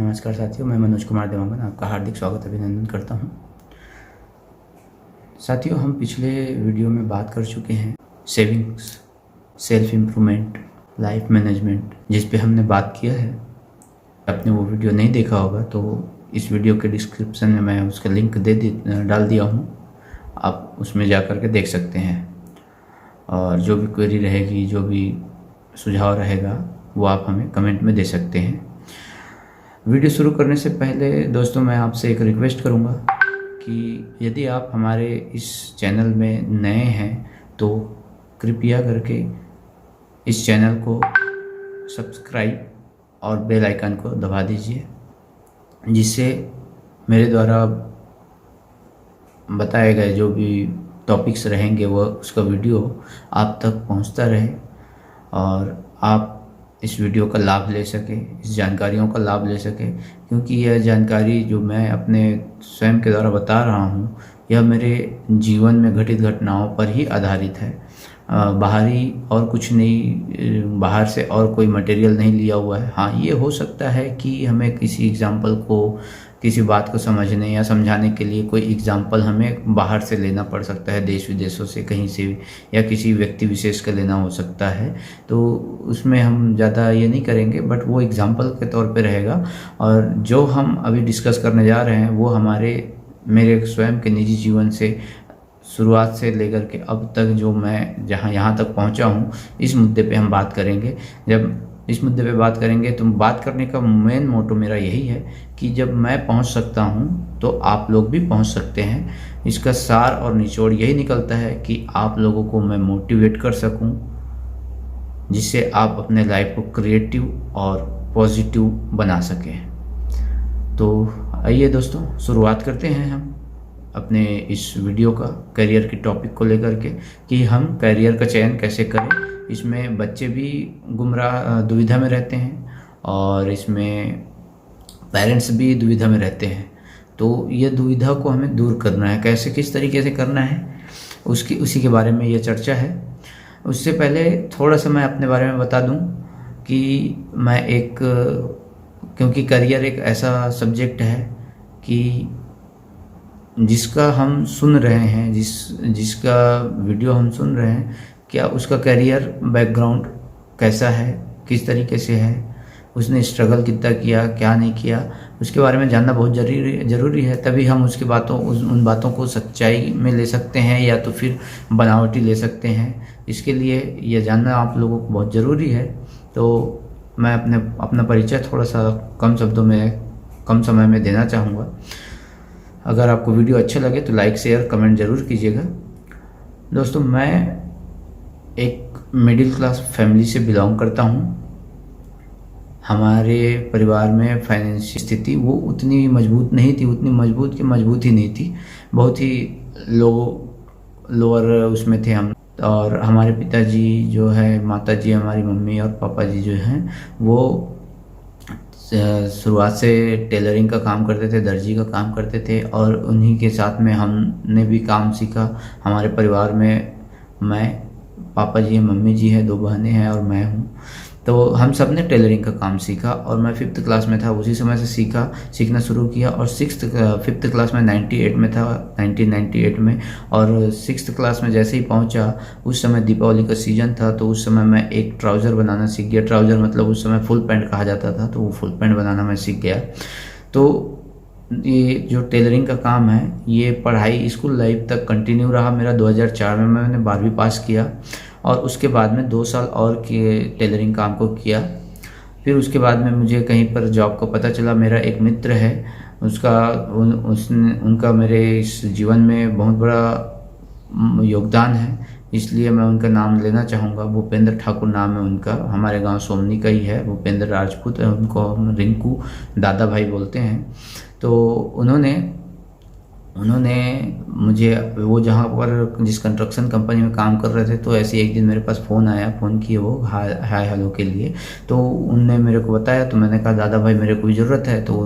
नमस्कार साथियों, मैं मनोज कुमार देवांगन आपका हार्दिक स्वागत अभिनंदन करता हूं। साथियों, हम पिछले वीडियो में बात कर चुके हैं savings, self improvement, life management, जिस पे हमने बात किया है। आपने वो वीडियो नहीं देखा होगा तो इस वीडियो के डिस्क्रिप्शन में मैं उसका लिंक डाल दिया हूँ, आप उसमें जा कर के देख सकते हैं। और जो भी क्वेरी रहेगी, जो भी सुझाव रहेगा, वो आप हमें कमेंट में दे सकते हैं। वीडियो शुरू करने से पहले दोस्तों, मैं आपसे एक रिक्वेस्ट करूंगा कि यदि आप हमारे इस चैनल में नए हैं तो कृपया करके इस चैनल को सब्सक्राइब और बेल आइकन को दबा दीजिए, जिससे मेरे द्वारा बताए गए जो भी टॉपिक्स रहेंगे वो उसका वीडियो आप तक पहुंचता रहे और आप इस वीडियो का लाभ ले सके, इस जानकारियों का लाभ ले सके। क्योंकि यह जानकारी जो मैं अपने स्वयं के द्वारा बता रहा हूँ, यह मेरे जीवन में घटित घटनाओं पर ही आधारित है। बाहरी और कुछ नहीं, बाहर से और कोई मटेरियल नहीं लिया हुआ है। हाँ, ये हो सकता है कि हमें किसी एग्जाम्पल को, किसी बात को समझने या समझाने के लिए कोई एग्जाम्पल हमें बाहर से लेना पड़ सकता है, देश विदेशों से कहीं से भी, या किसी व्यक्ति विशेष का लेना हो सकता है। तो उसमें हम ज़्यादा ये नहीं करेंगे, बट वो एग्जाम्पल के तौर पे रहेगा। और जो हम अभी डिस्कस करने जा रहे हैं वो मेरे स्वयं के निजी जीवन से, शुरुआत से लेकर के अब तक जो मैं यहाँ तक पहुँचा हूँ, इस मुद्दे पे हम बात करेंगे। जब इस मुद्दे पे बात करेंगे तो बात करने का मेन मोटो मेरा यही है कि जब मैं पहुंच सकता हूं तो आप लोग भी पहुंच सकते हैं। इसका सार और निचोड़ यही निकलता है कि आप लोगों को मैं मोटिवेट कर सकूं, जिससे आप अपने लाइफ को क्रिएटिव और पॉजिटिव बना सकें। तो आइए दोस्तों, शुरुआत करते हैं हम अपने इस वीडियो का करियर की टॉपिक को लेकर के, कि हम करियर का चयन कैसे करें। इसमें बच्चे भी दुविधा में रहते हैं और इसमें पेरेंट्स भी दुविधा में रहते हैं। तो ये दुविधा को हमें दूर करना है, कैसे, किस तरीके से करना है, उसी के बारे में ये चर्चा है। उससे पहले थोड़ा सा मैं अपने बारे में बता दूं कि क्योंकि करियर एक ऐसा सब्जेक्ट है कि जिसका हम सुन रहे हैं, जिसका वीडियो हम सुन रहे हैं, क्या उसका करियर बैकग्राउंड कैसा है, किस तरीके से है, उसने स्ट्रगल कितना किया, क्या नहीं किया, उसके बारे में जानना बहुत ज़रूरी है। तभी हम उन बातों को सच्चाई में ले सकते हैं या तो फिर बनावटी ले सकते हैं। इसके लिए यह जानना आप लोगों को बहुत ज़रूरी है। तो मैं अपना परिचय थोड़ा सा कम शब्दों में, कम समय में देना चाहूँगा। अगर आपको वीडियो अच्छा लगे तो लाइक, शेयर, कमेंट ज़रूर कीजिएगा। दोस्तों, मैं एक मिडिल क्लास फैमिली से बिलोंग करता हूँ। हमारे परिवार में फाइनेंशियल स्थिति वो उतनी मजबूत नहीं थी, उतनी मजबूत ही नहीं थी, बहुत ही लोअर उसमें थे हम। और हमारे पिताजी जो है, माताजी, हमारी मम्मी और पापा जी जो हैं, वो शुरुआत से टेलरिंग का काम करते थे, दर्जी का काम करते थे, और उन्हीं के साथ में हमने भी काम सीखा। हमारे परिवार में मैं, पापा जी हैं, मम्मी जी हैं, 2 बहनें हैं और मैं हूँ। तो हम सब ने टेलरिंग का काम सीखा और मैं 5th क्लास में था, उसी समय से सीखना शुरू किया। और 5th क्लास में 98 में था, 1998 में। और 6th क्लास में जैसे ही पहुंचा, उस समय दीपावली का सीजन था, तो उस समय मैं एक ट्राउज़र बनाना सीख गया। ट्राउज़र मतलब उस समय फुल पैंट कहा जाता था, तो वो फुल पैंट बनाना मैं सीख गया। तो ये जो टेलरिंग का काम है, ये पढ़ाई स्कूल लाइफ तक कंटिन्यू रहा मेरा। 2004 में मैंने 12वीं पास किया और उसके बाद में 2 साल और के टेलरिंग काम को किया। फिर उसके बाद में मुझे कहीं पर जॉब का पता चला। मेरा एक मित्र है, उनका मेरे इस जीवन में बहुत बड़ा योगदान है, इसलिए मैं उनका नाम लेना चाहूँगा। भूपेंद्र ठाकुर नाम है उनका, हमारे गांव सोमनी का ही है। भूपेंद्र राजपूत है, उनको हम रिंकू दादा भाई बोलते हैं। तो उन्होंने मुझे, वो जहाँ पर जिस कंस्ट्रक्शन कंपनी में काम कर रहे थे, तो ऐसे एक दिन मेरे पास फ़ोन किए वो हाय हेलो के लिए। तो उनने मेरे को बताया, तो मैंने कहा दादा भाई मेरे को भी ज़रूरत है। तो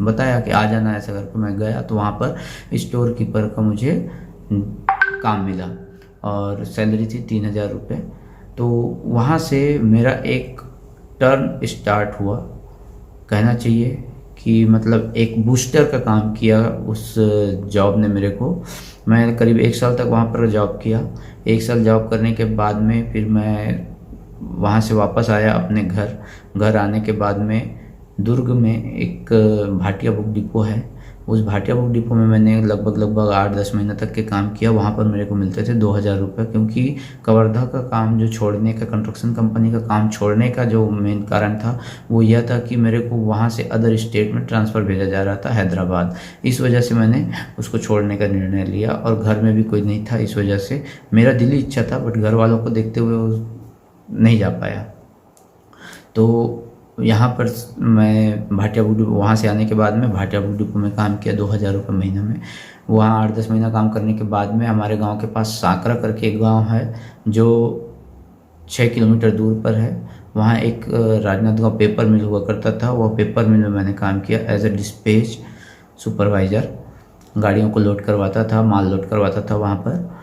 बताया कि आ जाना ऐसा करके। मैं गया तो वहाँ पर स्टोर कीपर का मुझे काम मिला और सैलरी थी 3000 रुपये। तो वहाँ से मेरा एक टर्न स्टार्ट हुआ, कहना चाहिए कि मतलब एक बूस्टर का काम किया उस जॉब ने मेरे को। मैं करीब 1 साल तक वहाँ पर जॉब किया। 1 साल जॉब करने के बाद में फिर मैं वहाँ से वापस आया अपने घर। घर आने के बाद में दुर्ग में एक भाटिया बुक डिपो है, उस भाटिया बुक डिपो में मैंने लगभग 8-10 महीने तक के काम किया। वहाँ पर मेरे को मिलते थे 2000 रुपये, क्योंकि कवर्धा का काम जो छोड़ने का, कंस्ट्रक्शन कंपनी का काम छोड़ने का जो मेन कारण था वो यह था कि मेरे को वहाँ से अदर स्टेट में ट्रांसफ़र भेजा जा रहा था, हैदराबाद। इस वजह से मैंने उसको छोड़ने का निर्णय लिया, और घर में भी कोई नहीं था, इस वजह से मेरा दिली इच्छा था, बट घर वालों को देखते हुए नहीं जा पाया। तो यहाँ पर मैं भाटिया बुक डिपो, वहाँ से आने के बाद में भाटिया बुक डिपो में काम किया 2000 रुपये महीने में। वहाँ 8-10 महीना काम करने के बाद में हमारे गांव के पास साकरा करके एक गांव है जो 6 किलोमीटर दूर पर है। वहाँ एक राजनांदगांव पेपर मिल हुआ करता था, वह पेपर मिल में मैंने काम किया एज ए डिस्पैच सुपरवाइज़र। गाड़ियों को लोड करवाता था, माल लोड करवाता था वहाँ पर।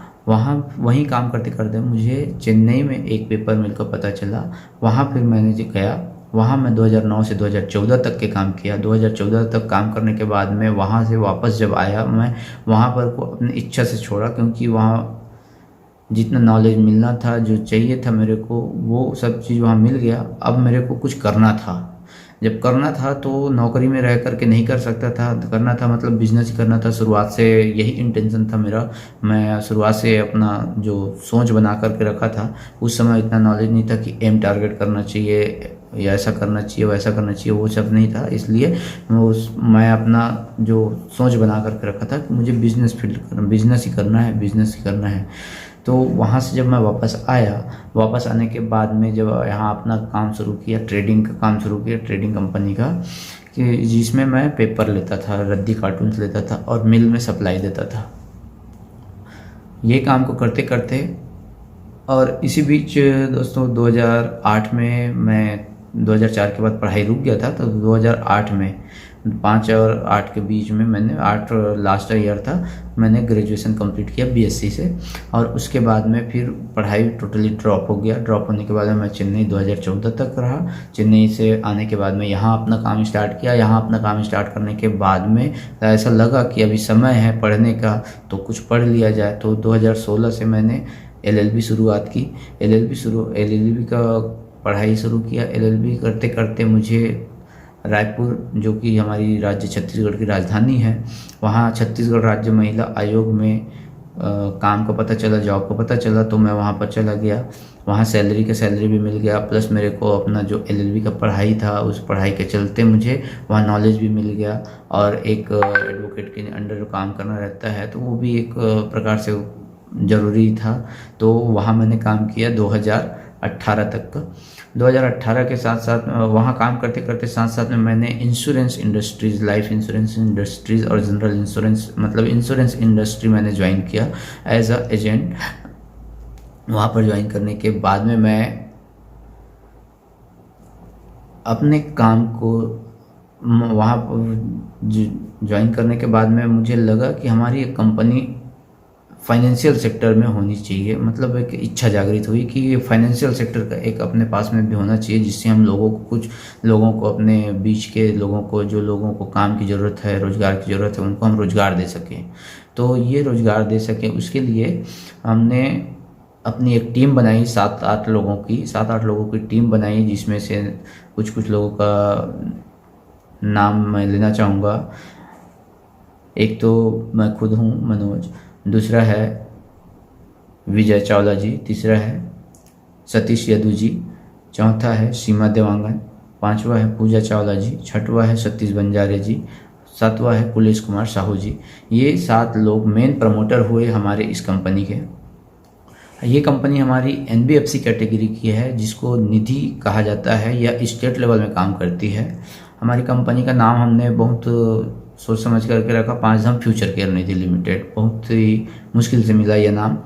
वहीं काम करते करते मुझे चेन्नई में एक पेपर मिल का पता चला। वहाँ फिर मैंने गया, वहाँ मैं 2009 से 2014 तक के काम किया। 2014 तक काम करने के बाद में वहाँ से वापस जब आया, मैं वहाँ पर को अपनी इच्छा से छोड़ा, क्योंकि वहाँ जितना नॉलेज मिलना था, जो चाहिए था मेरे को, वो सब चीज़ वहाँ मिल गया। अब मेरे को कुछ करना था। जब करना था तो नौकरी में रह करके नहीं कर सकता था, करना था मतलब बिजनेस ही करना था। शुरुआत से यही इंटेंशन था मेरा। मैं शुरुआत से अपना जो सोच बना करके रखा था, उस समय इतना नॉलेज नहीं था कि एम टारगेट करना चाहिए या ऐसा करना चाहिए वैसा करना चाहिए, वो सब नहीं था। इसलिए मैं अपना जो सोच बना करके रखा था कि मुझे बिजनेस फील्ड करना, बिजनेस ही करना है, बिजनेस ही करना है। तो वहाँ से जब मैं वापस आया, वापस आने के बाद में जब यहाँ अपना काम शुरू किया, ट्रेडिंग का काम शुरू किया, ट्रेडिंग कंपनी का, कि जिसमें मैं पेपर लेता था, रद्दी कार्टून्स लेता था और मिल में सप्लाई देता था। ये काम को करते करते, और इसी बीच दोस्तों 2008 में मैं 2004 के बाद पढ़ाई रुक गया था, तो 2008 में 5 और 8 के बीच में मैंने 8 लास्ट ईयर था, मैंने ग्रेजुएशन कंप्लीट किया बीएससी से। और उसके बाद में फिर पढ़ाई टोटली ड्रॉप हो गया। ड्रॉप होने के बाद में मैं चेन्नई 2014 तक रहा। चेन्नई से आने के बाद में यहाँ अपना काम स्टार्ट किया। यहाँ अपना काम स्टार्ट करने के बाद में ऐसा लगा कि अभी समय है पढ़ने का, तो कुछ पढ़ लिया जाए। तो 2016 से मैंने एलएलबी शुरुआत की। एलएलबी का पढ़ाई शुरू किया। एलएलबी करते करते मुझे रायपुर, जो कि हमारी राज्य छत्तीसगढ़ की राजधानी है, वहाँ छत्तीसगढ़ राज्य महिला आयोग में काम का पता चला, जॉब का पता चला, तो मैं वहाँ पर चला गया। वहाँ सैलरी भी मिल गया, प्लस मेरे को अपना जो एलएलबी का पढ़ाई था, उस पढ़ाई के चलते मुझे वहाँ नॉलेज भी मिल गया। और एक एडवोकेट के अंडर जो काम करना रहता है, तो वो भी एक प्रकार से ज़रूरी था। तो वहाँ मैंने काम किया 2018 तक का। 2018 के साथ साथ वहाँ काम करते करते साथ साथ में मैंने insurance industries, life insurance industries और जनरल इंश्योरेंस, मतलब इंश्योरेंस इंडस्ट्री मैंने ज्वाइन किया एज अ एजेंट। वहाँ पर ज्वाइन करने के बाद में मैं अपने काम को वहाँ ज्वाइन करने के बाद में मुझे लगा कि हमारी एक कंपनी फाइनेंशियल सेक्टर में होनी चाहिए। मतलब एक इच्छा जागृत हुई कि फाइनेंशियल सेक्टर का एक अपने पास में भी होना चाहिए, जिससे हम लोगों को, कुछ लोगों को, अपने बीच के लोगों को, जो लोगों को काम की ज़रूरत है, रोज़गार की ज़रूरत है, उनको हम रोज़गार दे सकें। तो ये रोज़गार दे सकें, उसके लिए हमने अपनी एक टीम बनाई, 7-8 लोगों की टीम बनाई, जिसमें से कुछ लोगों का नाम मैं लेना चाहूँगा। एक तो मैं खुद हूँ, मनोज। दूसरा है विजय चावला जी। तीसरा है सतीश यदू जी। चौथा है सीमा देवांगन। पांचवा है पूजा चावला जी। छठवा है सतीश बंजारे जी। सातवां है पुलेश कुमार साहू जी। ये 7 लोग मेन प्रमोटर हुए हमारे इस कंपनी के। ये कंपनी हमारी एनबीएफसी कैटेगरी की है, जिसको निधि कहा जाता है, या स्टेट लेवल में काम करती है। हमारी कंपनी का नाम हमने बहुत सोच समझ करके रखा, 5 धाम फ्यूचर केयर निधि लिमिटेड। बहुत ही मुश्किल से मिला ये नाम।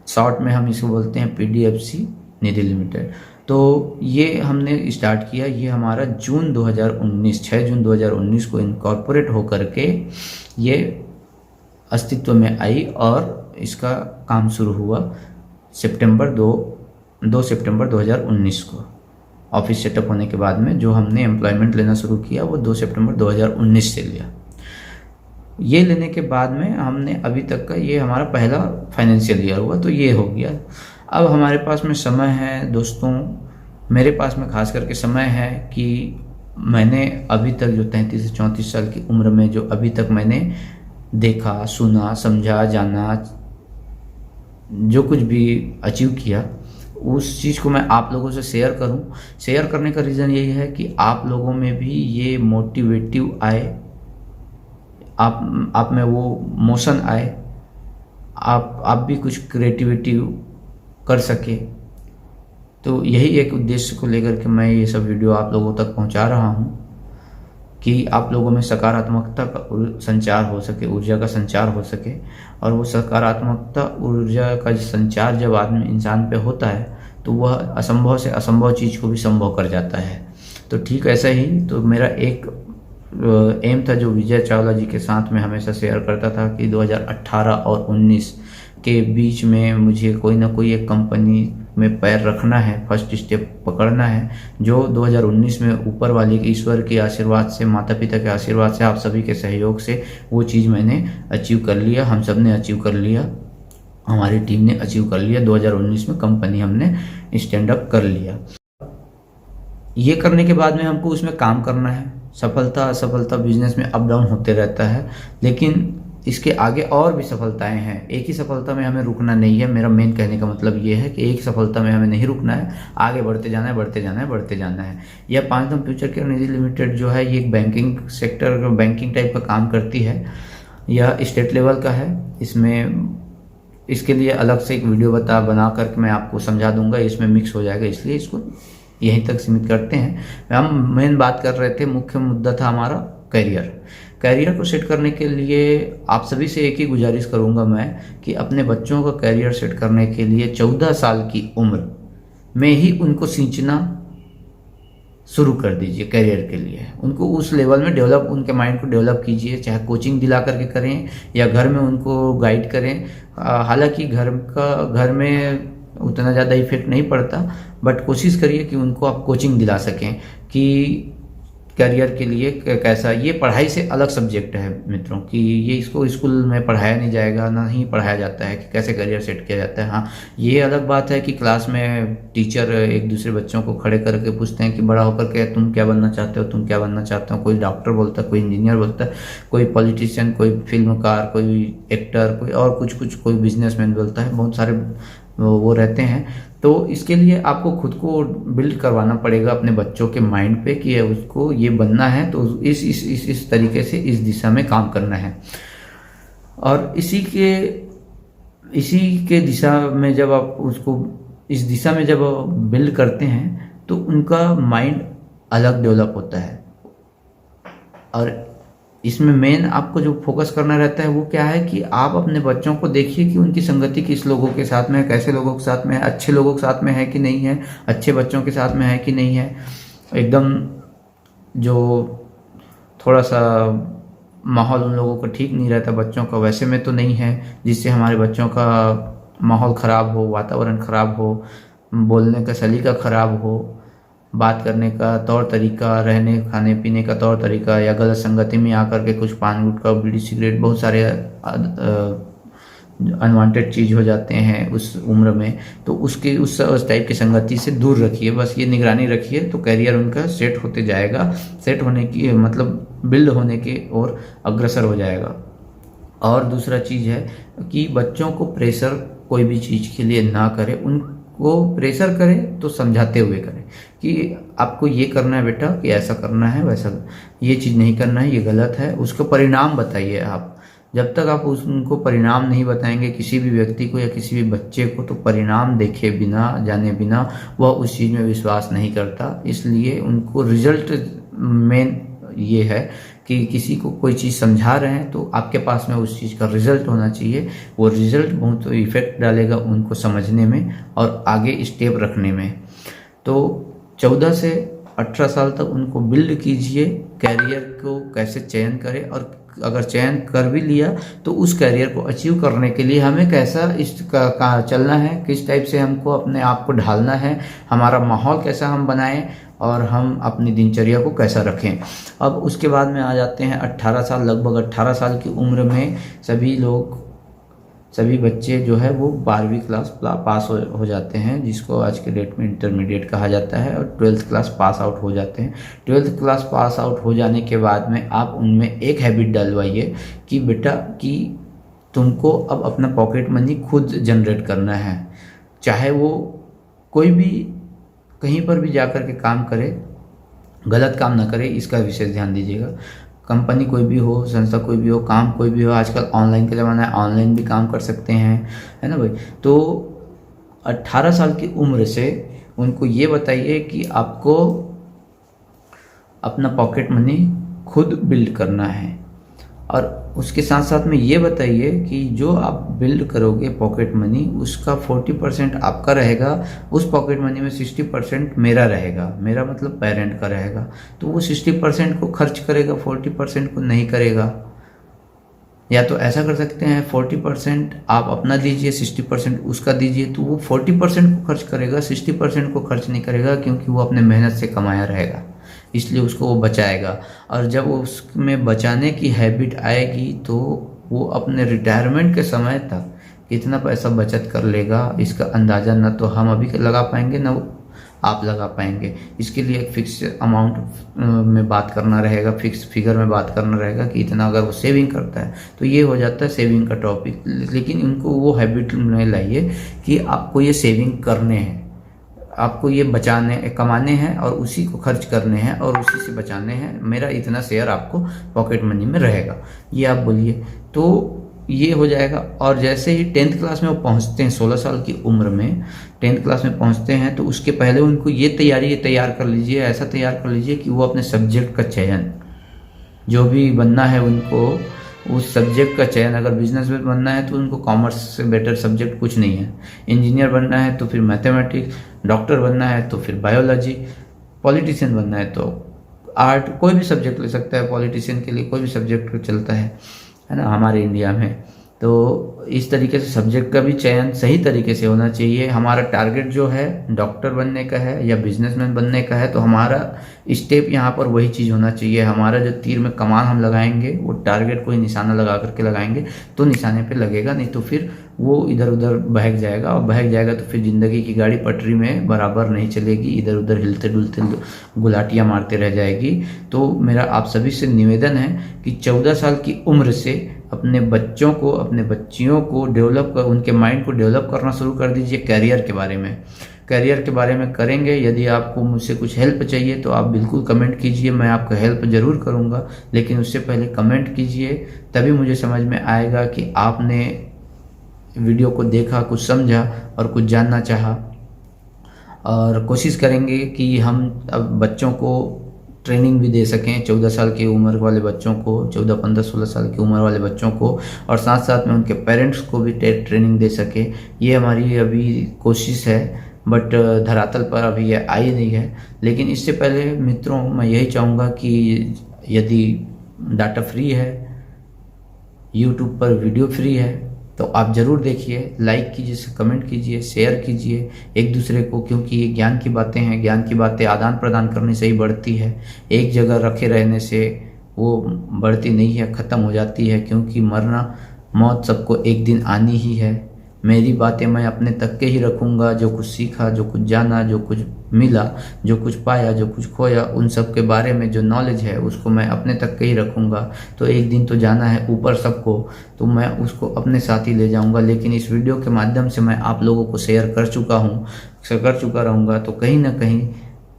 शॉर्ट में हम इसको बोलते हैं पीडीएफसी निधि लिमिटेड। तो ये हमने स्टार्ट किया। ये हमारा 6 जून 2019 को इनकॉर्पोरेट होकर के ये अस्तित्व में आई, और इसका काम शुरू हुआ 2 सितंबर 2019 को। ऑफिस सेटअप होने के बाद में जो हमने एम्प्लॉयमेंट लेना शुरू किया वो 2 सितंबर 2019 से लिया। ये लेने के बाद में हमने अभी तक का ये हमारा पहला फाइनेंशियल ईयर हुआ, तो ये हो गया। अब हमारे पास में समय है दोस्तों, मेरे पास में खास करके समय है कि मैंने अभी तक जो 33 से 34 साल की उम्र में जो अभी तक मैंने देखा, सुना, समझा, जाना, जो कुछ भी अचीव किया उस चीज़ को मैं आप लोगों से शेयर करूं। शेयर करने का रीज़न यही है कि आप लोगों में भी ये मोटिवेटिव आए, आप में वो मोशन आए, आप भी कुछ क्रिएटिविटी कर सके। तो यही एक उद्देश्य को लेकर के मैं ये सब वीडियो आप लोगों तक पहुंचा रहा हूं कि आप लोगों में सकारात्मकता का संचार हो सके, ऊर्जा का संचार हो सके। और वो सकारात्मकता ऊर्जा का संचार जब आदमी इंसान पे होता है तो वह असंभव से असंभव चीज़ को भी संभव कर जाता है। तो ठीक ऐसा ही तो मेरा एक एम था जो विजय चावला जी के साथ में हमेशा शेयर करता था कि 2018 और 19 के बीच में मुझे कोई ना कोई एक कंपनी में पैर रखना है, फर्स्ट स्टेप पकड़ना है, जो 2019 में ऊपर वाले के ईश्वर के आशीर्वाद से, माता पिता के आशीर्वाद से, आप सभी के सहयोग से वो चीज़ मैंने अचीव कर लिया। हम सब ने अचीव कर लिया, हमारी टीम ने अचीव कर लिया। 2019 में कंपनी हमने स्टैंड अप कर लिया। ये करने के बाद में हमको उसमें काम करना है। सफलता असफलता बिजनेस में अप डाउन होते रहता है, लेकिन इसके आगे और भी सफलताएं हैं। एक ही सफलता में हमें रुकना नहीं है। मेरा मेन कहने का मतलब ये है कि एक ही सफलता में हमें नहीं रुकना है, आगे बढ़ते जाना है, बढ़ते जाना है, बढ़ते जाना है। यह 5 दम फ्यूचर केयर निधि लिमिटेड जो है ये एक बैंकिंग सेक्टर, बैंकिंग टाइप का काम करती है। यह स्टेट लेवल का है। इसके लिए अलग से एक वीडियो बना करके मैं आपको समझा दूंगा, इसमें मिक्स हो जाएगा, इसलिए इसको यहीं तक सीमित करते हैं। हम मेन बात कर रहे थे, मुख्य मुद्दा था हमारा कैरियर को सेट करने के लिए आप सभी से एक ही गुजारिश करूंगा मैं कि अपने बच्चों का कैरियर सेट करने के लिए 14 साल की उम्र में ही उनको सींचना शुरू कर दीजिए। कैरियर के लिए उनको उस लेवल में डेवलप, उनके माइंड को डेवलप कीजिए, चाहे कोचिंग दिला करके करें या घर में उनको गाइड करें। हालांकि घर में उतना ज़्यादा इफेक्ट नहीं पड़ता, बट कोशिश करिए कि उनको आप कोचिंग दिला सकें कि करियर के लिए कैसा। ये पढ़ाई से अलग सब्जेक्ट है मित्रों, कि ये इसको स्कूल में पढ़ाया नहीं जाएगा, ना ही पढ़ाया जाता है कि कैसे करियर सेट किया जाता है। हाँ, ये अलग बात है कि क्लास में टीचर एक दूसरे बच्चों को खड़े करके पूछते हैं कि बड़ा होकर के तुम क्या बनना चाहते हो, तुम क्या बनना चाहते हो। कोई डॉक्टर बोलता है, कोई इंजीनियर बोलता है, कोई पॉलिटिशियन, कोई फिल्मकार, कोई एक्टर, कोई और कुछ, कोई बिजनेसमैन बोलता है। बहुत सारे वो रहते हैं। तो इसके लिए आपको खुद को बिल्ड करवाना पड़ेगा अपने बच्चों के माइंड पे कि उसको ये बनना है, तो इस तरीके से इस दिशा में काम करना है। और इसी के दिशा में जब आप उसको इस दिशा में जब बिल्ड करते हैं तो उनका माइंड अलग डेवलप होता है। और इसमें मेन आपको जो फोकस करना रहता है वो क्या है कि आप अपने बच्चों को देखिए कि उनकी संगति किस लोगों के साथ में है, कैसे लोगों के साथ में है, अच्छे लोगों के साथ में है कि नहीं है, अच्छे बच्चों के साथ में है कि नहीं है। एकदम जो थोड़ा सा माहौल उन लोगों का ठीक नहीं रहता बच्चों का, वैसे में तो नहीं है जिससे हमारे बच्चों का माहौल ख़राब हो, वातावरण ख़राब हो, बोलने का सलीका ख़राब हो, बात करने का तौर तरीका, रहने खाने पीने का तौर तरीका, या गलत संगति में आकर के कुछ पान गुटखा, बीड़ी सिगरेट, बहुत सारे अनवांटेड चीज़ हो जाते हैं उस उम्र में। तो उस टाइप की संगति से दूर रखिए, बस ये निगरानी रखिए, तो कैरियर उनका सेट होते जाएगा, सेट होने की मतलब बिल्ड होने की ओर अग्रसर हो जाएगा। और दूसरा चीज़ है कि बच्चों को प्रेशर कोई भी चीज़ के लिए ना करें, उनको प्रेशर करें तो समझाते हुए करें कि आपको ये करना है बेटा, कि ऐसा करना है, वैसा ये चीज़ नहीं करना है, ये गलत है। उसका परिणाम बताइए आप। जब तक आप उनको परिणाम नहीं बताएंगे किसी भी व्यक्ति को या किसी भी बच्चे को, तो परिणाम देखे बिना, जाने बिना वह उस चीज़ में विश्वास नहीं करता। इसलिए उनको रिजल्ट मेन ये है कि किसी को कोई चीज़ समझा रहे हैं तो आपके पास में उस चीज़ का रिजल्ट होना चाहिए। वो रिजल्ट बहुत इफेक्ट डालेगा उनको समझने में और आगे स्टेप रखने में। तो 14 से 18 साल तक उनको बिल्ड कीजिए कैरियर को कैसे चयन करें, और अगर चयन कर भी लिया तो उस कैरियर को अचीव करने के लिए हमें कैसा का चलना है, किस टाइप से हमको अपने आप को ढालना है, हमारा माहौल कैसा हम बनाएं और हम अपनी दिनचर्या को कैसा रखें। अब उसके बाद में आ जाते हैं 18 साल, लगभग 18 साल की उम्र में सभी बच्चे जो है वो 12वीं क्लास पास हो जाते हैं, जिसको आज के डेट में इंटरमीडिएट कहा जाता है, और 12th क्लास पास आउट हो जाते हैं। 12th क्लास पास आउट हो जाने के बाद में आप उनमें एक हैबिट डलवाइए कि बेटा कि तुमको अब अपना पॉकेट मनी खुद जनरेट करना है, चाहे वो कोई भी कहीं पर भी जाकर के काम करे, गलत काम ना करे, इसका विशेष ध्यान दीजिएगा। कंपनी कोई भी हो, संस्था कोई भी हो, काम कोई भी हो, आजकल ऑनलाइन का ज़माना है, ऑनलाइन भी काम कर सकते हैं, है ना भाई। तो 18 साल की उम्र से उनको ये बताइए कि आपको अपना पॉकेट मनी खुद बिल्ड करना है, और उसके साथ साथ में ये बताइए कि जो आप बिल्ड करोगे पॉकेट मनी, उसका 40% आपका रहेगा, उस पॉकेट मनी में 60% मेरा रहेगा, मेरा मतलब पेरेंट का रहेगा। तो वो 60% को खर्च करेगा, 40% को नहीं करेगा। या तो ऐसा कर सकते हैं 40% आप अपना दीजिए, 60% उसका दीजिए, तो वो 40% को खर्च करेगा, 60% को खर्च नहीं करेगा, क्योंकि वो अपने मेहनत से कमाया रहेगा, इसलिए उसको वो बचाएगा। और जब उसमें बचाने की हैबिट आएगी तो वो अपने रिटायरमेंट के समय तक कितना पैसा बचत कर लेगा, इसका अंदाज़ा ना तो हम अभी लगा पाएंगे ना आप लगा पाएंगे। इसके लिए एक फिक्स अमाउंट में बात करना रहेगा, फिक्स फिगर में बात करना रहेगा कि इतना अगर वो सेविंग करता है तो ये हो जाता है सेविंग का टॉपिक। लेकिन इनको वो हैबिट में लाइए कि आपको ये सेविंग करने हैं, आपको ये कमाने हैं और उसी को खर्च करने हैं और उसी से बचाने हैं। मेरा इतना शेयर आपको पॉकेट मनी में रहेगा, ये आप बोलिए, तो ये हो जाएगा। और जैसे ही 10th क्लास में वो पहुंचते हैं, 16 साल की उम्र में 10th क्लास में पहुंचते हैं, तो उसके पहले उनको ये तैयार कर लीजिए, ऐसा तैयार कर लीजिए कि वो अपने सब्जेक्ट का चयन, जो भी बनना है उनको उस सब्जेक्ट का चयन, अगर बिजनेस में बनना है तो उनको कॉमर्स से बेटर सब्जेक्ट कुछ नहीं है, इंजीनियर बनना है तो फिर मैथमेटिक्स, डॉक्टर बनना है तो फिर बायोलॉजी, पॉलिटिशियन बनना है तो आर्ट, कोई भी सब्जेक्ट ले सकता है। पॉलिटिशियन के लिए कोई भी सब्जेक्ट चलता है ना हमारे इंडिया में। तो इस तरीके से सब्जेक्ट का भी चयन सही तरीके से होना चाहिए। हमारा टारगेट जो है डॉक्टर बनने का है या बिजनेसमैन बनने का है, तो हमारा स्टेप यहाँ पर वही चीज़ होना चाहिए। हमारा जो तीर में कमान हम लगाएंगे वो टारगेट को ही निशाना लगा करके लगाएंगे, तो निशाने पे लगेगा, नहीं तो फिर वो इधर उधर बहक जाएगा, और बहक जाएगा तो फिर ज़िंदगी की गाड़ी पटरी में बराबर नहीं चलेगी, इधर उधर हिलते डुलते गुलाटियाँ मारते रह जाएगी। तो मेरा आप सभी से निवेदन है कि 14 साल की उम्र से अपने बच्चों को, अपने बच्चियों को डेवलप कर, उनके माइंड को डेवलप करना शुरू कर दीजिए कैरियर के बारे में। कैरियर के बारे में करेंगे। यदि आपको मुझसे कुछ हेल्प चाहिए तो आप बिल्कुल कमेंट कीजिए, मैं आपका हेल्प ज़रूर करूँगा, लेकिन उससे पहले कमेंट कीजिए, तभी मुझे समझ में आएगा कि आपने वीडियो को देखा, कुछ समझा और कुछ जानना चाहा। और कोशिश करेंगे कि हम अब बच्चों को ट्रेनिंग भी दे सकें, 14 साल की उम्र वाले बच्चों को, 14, 15, 16 साल की उम्र वाले बच्चों को, और साथ साथ में उनके पेरेंट्स को भी ट्रेनिंग दे सके। ये हमारी अभी कोशिश है, बट धरातल पर अभी ये आई नहीं है। लेकिन इससे पहले मित्रों मैं यही चाहूँगा कि यदि डाटा फ्री है, यूट्यूब पर वीडियो फ्री है, तो आप ज़रूर देखिए, लाइक कीजिए, कमेंट कीजिए, शेयर कीजिए एक दूसरे को, क्योंकि ये ज्ञान की बातें हैं। ज्ञान की बातें आदान प्रदान करने से ही बढ़ती है, एक जगह रखे रहने से वो बढ़ती नहीं है, ख़त्म हो जाती है। क्योंकि मौत सबको एक दिन आनी ही है। मेरी बातें मैं अपने तक के ही रखूँगा। जो कुछ सीखा, जो कुछ जाना, जो कुछ मिला, जो कुछ पाया, जो कुछ खोया, उन सब के बारे में जो नॉलेज है उसको मैं अपने तक के ही रखूँगा। तो एक दिन तो जाना है ऊपर सबको, तो मैं उसको अपने साथ ही ले जाऊँगा। लेकिन इस वीडियो के माध्यम से मैं आप लोगों को शेयर कर चुका रहूँगा। तो कहीं ना कहीं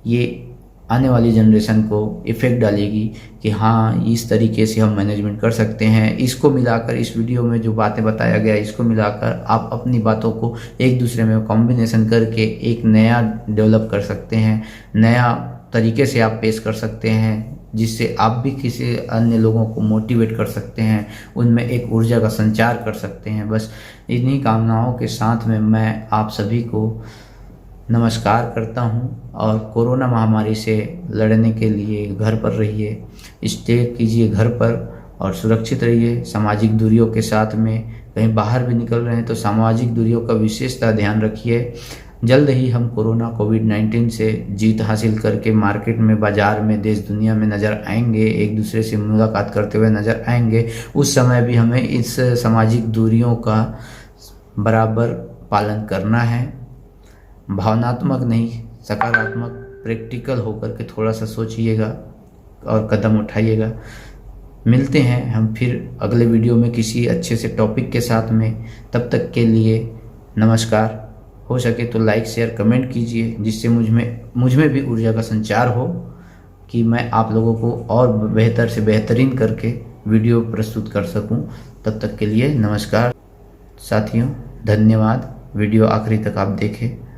ये आने वाली जनरेशन को इफ़ेक्ट डालेगी कि हाँ, इस तरीके से हम मैनेजमेंट कर सकते हैं। इसको मिलाकर, इस वीडियो में जो बातें बताया गया, इसको मिलाकर आप अपनी बातों को एक दूसरे में कॉम्बिनेशन करके एक नया डेवलप कर सकते हैं, नया तरीके से आप पेश कर सकते हैं, जिससे आप भी किसी अन्य लोगों को मोटिवेट कर सकते हैं, उनमें एक ऊर्जा का संचार कर सकते हैं। बस इन्हीं कामनाओं के साथ में मैं आप सभी को नमस्कार करता हूँ। और कोरोना महामारी से लड़ने के लिए घर पर रहिए, स्टे कीजिए घर पर और सुरक्षित रहिए सामाजिक दूरियों के साथ में। कहीं बाहर भी निकल रहे हैं तो सामाजिक दूरियों का विशेषता ध्यान रखिए। जल्द ही हम कोरोना कोविड-19 से जीत हासिल करके मार्केट में, बाज़ार में, देश दुनिया में नज़र आएंगे, एक दूसरे से मुलाकात करते हुए नज़र आएंगे। उस समय भी हमें इस सामाजिक दूरियों का बराबर पालन करना है। भावनात्मक नहीं, सकारात्मक, प्रैक्टिकल होकर के थोड़ा सा सोचिएगा और कदम उठाइएगा। मिलते हैं हम फिर अगले वीडियो में किसी अच्छे से टॉपिक के साथ में। तब तक के लिए नमस्कार। हो सके तो लाइक, शेयर, कमेंट कीजिए, जिससे मुझ में भी ऊर्जा का संचार हो कि मैं आप लोगों को और बेहतर से बेहतरीन करके वीडियो प्रस्तुत कर सकूं। तब तक के लिए नमस्कार साथियों, धन्यवाद। वीडियो आखिरी तक आप देखें।